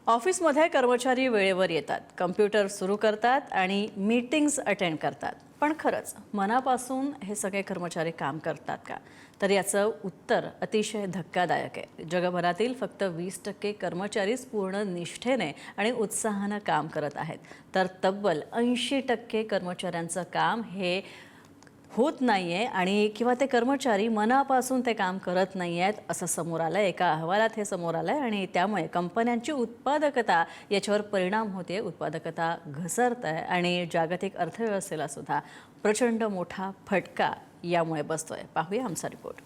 ऑफिसमध्ये कर्मचारी वेळेवर येतात, कम्प्युटर सुरू करतात आणि मीटिंग्स अटेंड करतात. पण खरंच मनापासून हे सगळे कर्मचारी काम करतात का? तर याचं उत्तर अतिशय धक्कादायक आहे. जगभरातील फक्त 20% कर्मचारीच पूर्ण निष्ठेने आणि उत्साहाने काम करत आहेत. तर तब्बल 80% कर्मचाऱ्यांचं काम हे होत नाहीये आणि किंवा ते कर्मचारी मनापासून ते काम करत नाही आहेत असं समोर आलं. एका अहवालात हे समोर आलं आणि त्यामुळे कंपन्यांची उत्पादकता याच्यावर परिणाम होते. उत्पादकता घसरत आहे आणि जागतिक अर्थव्यवस्थेला सुद्धा प्रचंड मोठा फटका यामुळे बसतोय. पाहूया आमचा रिपोर्ट.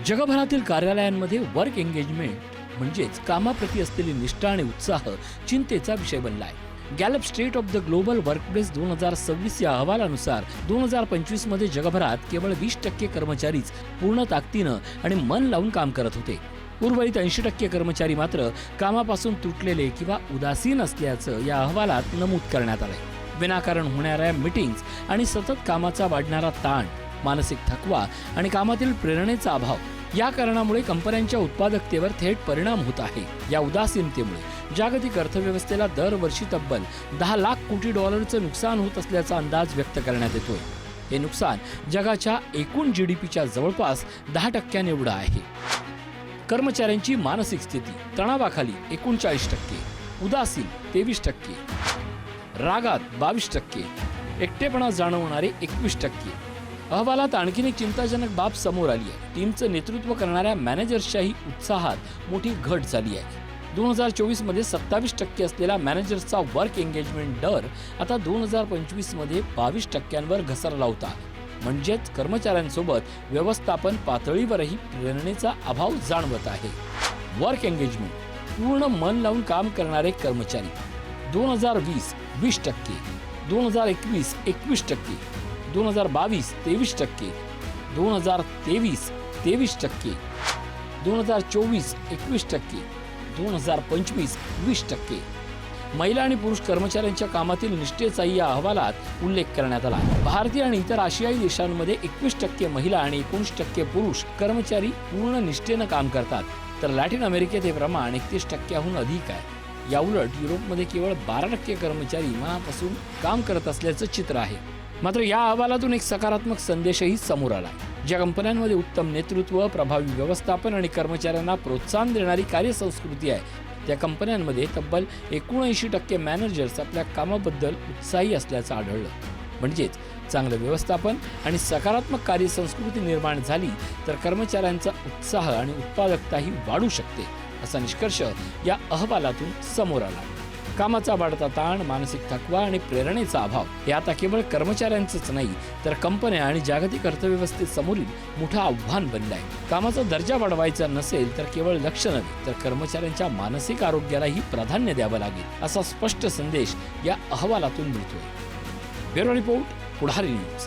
जगभरातील कार्यालयांमध्ये वर्क एंगेजमेंट म्हणजेच कामाप्रती असलेली निष्ठा आणि उत्साह चिंतेचा विषय बनला आहे. Gallup state of the global workplace 2026 या अहवालानुसार 2025 मध्ये जगभरात केवळ 20% कर्मचारीच पूर्ण ताकदीनं आणि मन लावून काम करत होते. उर्वरित 80% कर्मचारी मात्र कामापासून तुटलेले किंवा उदासीन असल्याचं या अहवालात नमूद करण्यात आलंय. विनाकारण होणाऱ्या मीटिंग्स आणि सतत कामाचा वाढणारा ताण, मानसिक थकवा आणि कामातील प्रेरणेचा अभाव या कारणामुळे कंपन्यांच्या उत्पादकतेवर थेट परिणाम होत आहे. या उदासीनतेमुळे जागतिक अर्थव्यवस्थेला दरवर्षी तब्बल 10 लाख कोटी डॉलरचं नुकसान होत असल्याचा अंदाज व्यक्त करण्यात येतोय. हे नुकसान जगाच्या एकूण GDPच्या जवळपास 10% एवढं आहे. कर्मचाऱ्यांची मानसिक स्थिती तणावाखाली 39%, उदासीन 23%, रागात 22%, एकटेपणा जाणवणारे 21%. अहवालात आणखीन एक चिंताजनक बाब समोर आली आहे. टीमचं नेतृत्व करणाऱ्या मॅनेजर्सच्याही उत्साहात मोठी घट झाली आहे. 2024 मध्ये 27% असलेला मॅनेजर्सचा वर्क एंगेजमेंट दर आता 2025 मध्ये 22%वर घसरला होता. म्हणजेच कर्मचाऱ्यांसोबत व्यवस्थापन पातळीवरही प्रेरणेचा अभाव जाणवत आहे. वर्क एंगेजमेंट पूर्ण मन लावून काम करणारे कर्मचारी 2020 20%, 2021 21%, 2022 23%, 2023 23%, 2024 21%, 2025 20%. महिला आणि पुरुष कर्मचाऱ्यांच्या कामातील निष्ठेचाही या अहवालात उल्लेख करण्यात आला. भारतीय आणि इतर आशियाई देशांमध्ये 21% महिला आणि 19% पुरुष कर्मचारी पूर्ण निष्ठेनं काम करतात, तर लॅटिन अमेरिकेत हे प्रमाण 31%हून अधिक आहे. याउलट युरोपमध्ये केवळ 12% कर्मचारी मनापासून काम करत असल्याचं चित्र आहे. मात्र या अहवालातून एक सकारात्मक संदेशही समोर आला. ज्या कंपन्यांमध्ये उत्तम नेतृत्व, प्रभावी व्यवस्थापन आणि कर्मचाऱ्यांना प्रोत्साहन देणारी कार्यसंस्कृती आहे, त्या कंपन्यांमध्ये तब्बल 79% मॅनेजर्स आपल्या कामाबद्दल उत्साही असल्याचं आढळलं. म्हणजेच चांगलं व्यवस्थापन आणि सकारात्मक कार्यसंस्कृती निर्माण झाली तर कर्मचाऱ्यांचा उत्साह आणि उत्पादकताही वाढू शकते, असा निष्कर्ष या अहवालातून समोर आला. कामाचा वाढता ताण, मानसिक थकवा आणि प्रेरणेचा अभाव हे आता केवळ कर्मचाऱ्यांचंच नाही तर कंपन्या आणि जागतिक अर्थव्यवस्थेसमोरील मोठं आव्हान बनलं आहे. कामाचा दर्जा वाढवायचा नसेल तर केवळ लक्ष नव्हे तर कर्मचाऱ्यांच्या मानसिक आरोग्यालाही प्राधान्य द्यावं लागेल, असा स्पष्ट संदेश या अहवालातून मिळतोय. ब्युरो रिपोर्ट, पुढारी न्यूज.